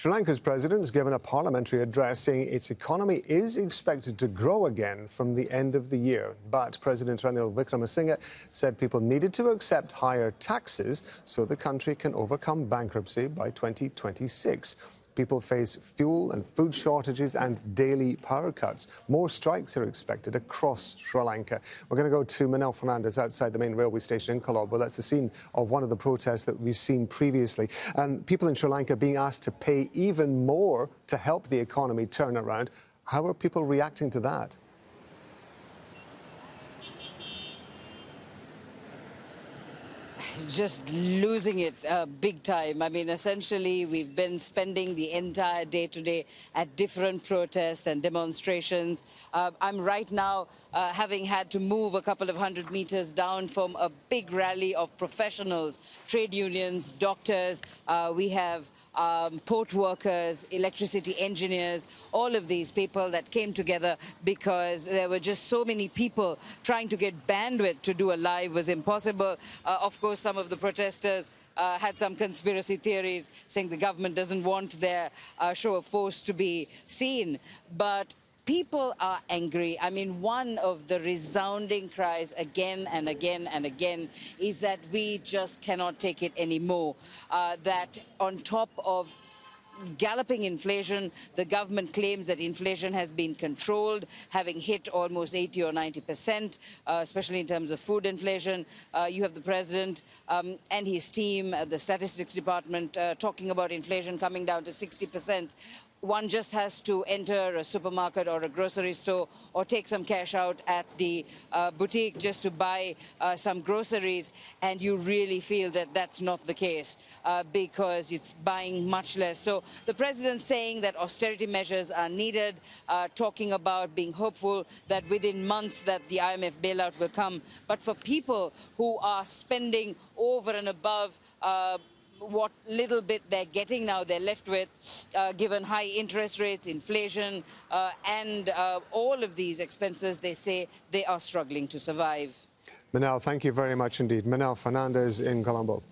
Sri Lanka's president has given a parliamentary address saying its economy is expected to grow again from the end of the year. But President Ranil Wickremesinghe said people needed to accept higher taxes so the country can overcome bankruptcy by 2026. People face fuel and food shortages and daily power cuts. More strikes are expected across Sri Lanka. We're going to go to Minelle Fernandez outside the main railway station in Colombo. That's the scene of one of the protests that we've seen previously. People in Sri Lanka being asked to pay even more to help the economy turn around. How are people reacting to that? Just losing it big time. I mean, essentially, we've been spending the entire day today at different protests and demonstrations. I'm right now having had to move a couple of 100 meters down from a big rally of professionals, trade unions, doctors. We have port workers, electricity engineers, all of these people that came together because there were just so many people trying to get bandwidth to do a live was impossible. Of course, some of the protesters had some conspiracy theories saying the government doesn't want their show of force to be seen. But people are angry. I mean, one of the resounding cries again and again and again is that we just cannot take it anymore. That on top of galloping inflation, the government claims that inflation has been controlled, having hit almost 80 or 90%, especially in terms of food inflation. You have the president and his team, the statistics department, talking about inflation coming down to 60%. One just has to enter a supermarket or a grocery store or take some cash out at the boutique just to buy some groceries, and you really feel that that's not the case because it's buying much less. So the president saying that austerity measures are needed, talking about being hopeful that within months that the IMF bailout will come. But for people who are spending over and above what little bit they're getting now, they're left with, given high interest rates, inflation, and all of these expenses, they say they are struggling to survive. Minelle, thank you very much indeed. Minelle Fernandez in Colombo.